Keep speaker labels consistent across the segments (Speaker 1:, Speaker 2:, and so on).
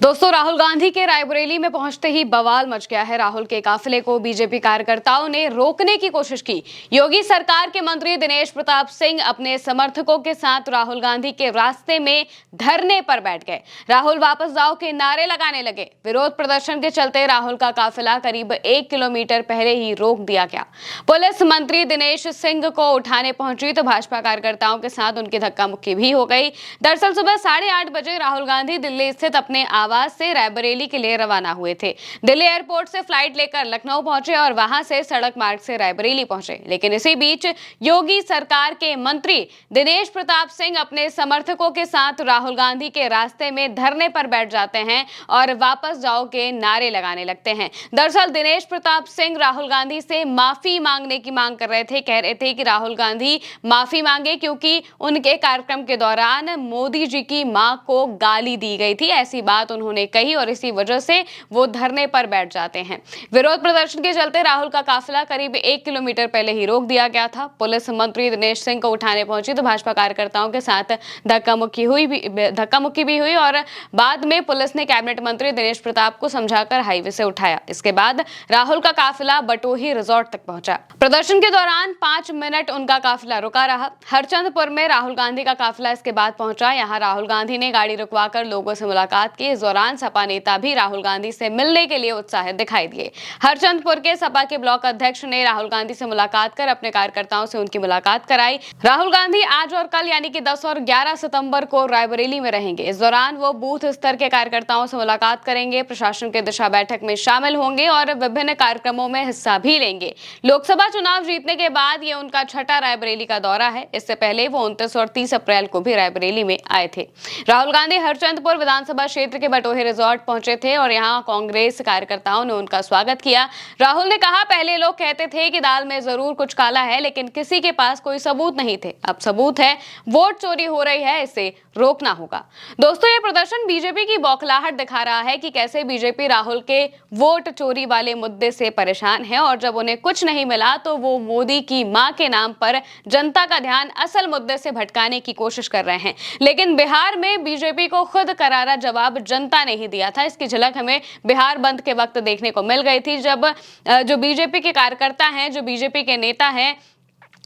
Speaker 1: दोस्तों, राहुल गांधी के रायबरेली में पहुंचते ही बवाल मच गया है। राहुल के काफिले को बीजेपी कार्यकर्ताओं ने रोकने की कोशिश की। योगी सरकार के मंत्री दिनेश प्रताप सिंह अपने समर्थकों के साथ राहुल गांधी के रास्ते में धरने पर बैठ गए। राहुल वापस जाओ के नारे लगाने लगे। विरोध प्रदर्शन के चलते राहुल का काफिला करीब 1 किलोमीटर पहले ही रोक दिया गया। पुलिस मंत्री दिनेश सिंह को उठाने पहुंची तो भाजपा कार्यकर्ताओं के साथ उनकी धक्का मुक्की भी हो गई। दरअसल सुबह 8:30 बजे राहुल गांधी दिल्ली स्थित अपने आवास से रायबरेली के लिए रवाना हुए थे। दिल्ली एयरपोर्ट से फ्लाइट लेकर लखनऊ पहुंचे और वहां से सड़क मार्ग से रायबरेली पहुंचे। लेकिन इसी बीच योगी सरकार के मंत्री दिनेश प्रताप सिंह अपने समर्थकों के साथ राहुल गांधी के रास्ते में धरने पर बैठ जाते हैं और वापस जाओ के नारे लगाने लगते हैं। दरअसल दिनेश प्रताप सिंह राहुल गांधी से माफी मांगने की मांग कर रहे थे। कह रहे थे कि राहुल गांधी माफी मांगे क्योंकि उनके कार्यक्रम के दौरान मोदी जी की मां को गाली दी गई थी। ऐसी बात उन्होंने कही और इसी वजह से वो धरने पर बैठ जाते हैं। विरोध प्रदर्शन के चलते राहुल का काफिला करीब 1 किलोमीटर पहले ही रोक दिया गया था। पुलिस मंत्री दिनेश सिंह को उठाने पहुंची तो भाजपा कार्यकर्ताओं के साथ धक्का मुक्की भी हुई और बाद में पुलिस ने कैबिनेट मंत्री दिनेश प्रताप को समझाकर हाईवे से उठाया। इसके बाद राहुल का काफिला बटोही रिजॉर्ट तक पहुंचा। प्रदर्शन के दौरान 5 मिनट उनका काफिला रुका रहा। हरचंदपुर में राहुल गांधी का काफिला इसके बाद पहुंचा। यहाँ राहुल गांधी ने गाड़ी रुकवाकर लोगों से मुलाकात की। इस दौरान सपा नेता भी राहुल गांधी से मिलने के लिए उत्साहित दिखाई दिए। हरचंदपुर के सपा के ब्लॉक अध्यक्ष ने राहुल गांधी से मुलाकात कर अपने कार्यकर्ताओं से उनकी मुलाकात कराई। राहुल गांधी आज और कल यानी कि 10 और 11 सितंबर को रायबरेली में रहेंगे। इस दौरान वो बूथ स्तर के कार्यकर्ताओं से मुलाकात करेंगे, प्रशासन के दिशा बैठक में शामिल होंगे और विभिन्न कार्यक्रमों में हिस्सा भी लेंगे। लोकसभा चुनाव जीतने के बाद ये उनका छठा रायबरेली का दौरा है। इससे पहले वो 29 और 30 अप्रैल को भी रायबरेली में आए थे। राहुल गांधी हरचंदपुर विधानसभा क्षेत्र के बटोही रिजॉर्ट पहुंचे थे और यहां कांग्रेस कार्यकर्ताओं ने उनका स्वागत किया। राहुल ने कहा, पहले लोग कहते थे कि दाल में जरूर कुछ काला है, लेकिन किसी के पास कोई सबूत नहीं थे। अब सबूत है, वोट चोरी हो रही है, इसे रोकना होगा। दोस्तों, ये प्रदर्शन बीजेपी की बौखलाहट दिखा रहा है कि कैसे बीजेपी राहुल के वोट चोरी वाले मुद्दे से परेशान है और जब उन्हें कुछ नहीं मिला तो वो मोदी की मां के नाम पर जनता का ध्यान असल मुद्दे से भटकाने की कोशिश कर रहे हैं। लेकिन बिहार में बीजेपी को खुद करारा जवाब जनता ने ही दिया था। इसकी झलक हमें बिहार बंद के वक्त देखने को मिल गई थी, जब जो बीजेपी के कार्यकर्ता हैं, जो बीजेपी के नेता हैं,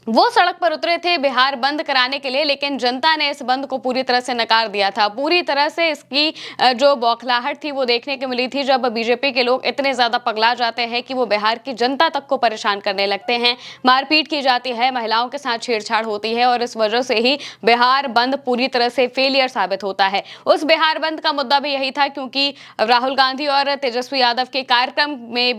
Speaker 1: वो सड़क पर उतरे थे बिहार बंद कराने के लिए। लेकिन जनता ने इस बंद को पूरी तरह से नकार दिया था। पूरी तरह से इसकी जो बौखलाहट थी वो देखने को मिली थी जब बीजेपी के लोग इतने ज्यादा पगला जाते हैं कि वो बिहार की जनता तक को परेशान करने लगते हैं। मारपीट की जाती है, महिलाओं के साथ छेड़छाड़ होती है और इस वजह से ही बिहार बंद पूरी तरह से फेलियर साबित होता है। उस बिहार बंद का मुद्दा भी यही था क्योंकि राहुल गांधी और तेजस्वी यादव के कार्यक्रम में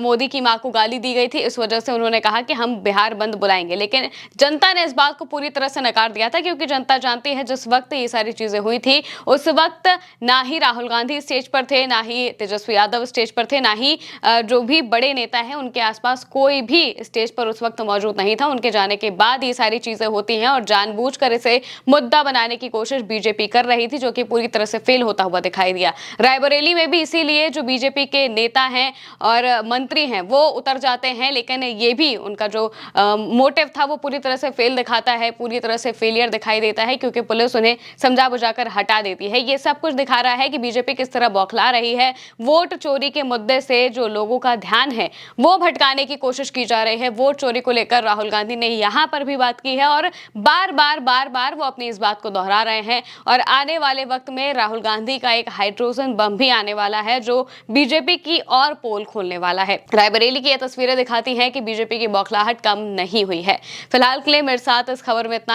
Speaker 1: मोदी की मां को गाली दी गई थी। इस वजह से उन्होंने कहा कि हम बिहार बंद बुलाएंगे, लेकिन जनता ने इस बात को पूरी तरह से नकार दिया था क्योंकि जनता जानती है जिस वक्त ये सारी चीजें हुई थी उस वक्त ना ही राहुल गांधी स्टेज पर थे, ना ही तेजस्वी यादव स्टेज पर थे, ना ही जो भी बड़े नेता हैं उनके आसपास कोई भी स्टेज पर उस वक्त मौजूद नहीं था। उनके जाने के बाद ये सारी चीजें होती हैं और जानबूझकर इसे मुद्दा बनाने की कोशिश बीजेपी कर रही थी, जो कि पूरी तरह से फेल होता हुआ दिखाई दिया। रायबरेली में भी इसीलिए जो बीजेपी के नेता हैं और मंत्री हैं वो उतर जाते हैं, लेकिन ये भी उनका जो मोटिव था वो पूरी तरह से फेल दिखाता है, पूरी तरह से फेलियर दिखाई देता है क्योंकि पुलिस उन्हें समझा बुझाकर हटा देती है। ये सब कुछ दिखा रहा है कि बीजेपी किस तरह बौखला रही है। वोट चोरी के मुद्दे से जो लोगों का ध्यान है वो भटकाने की कोशिश की जा रही है। वोट चोरी को लेकर राहुल गांधी ने यहां पर भी बात की है और बार बार वो अपनी इस बात को दोहरा रहे हैं और आने वाले वक्त में राहुल गांधी का एक हाइड्रोजन बम भी आने वाला है जो बीजेपी की और पोल खोलने वाला है। रायबरेली की ये तस्वीरें दिखाती हैं कि बीजेपी की बौखलाहट कम नहीं हुई है। फिलहाल के लिए मेरे साथ इस खबर में इतना ही।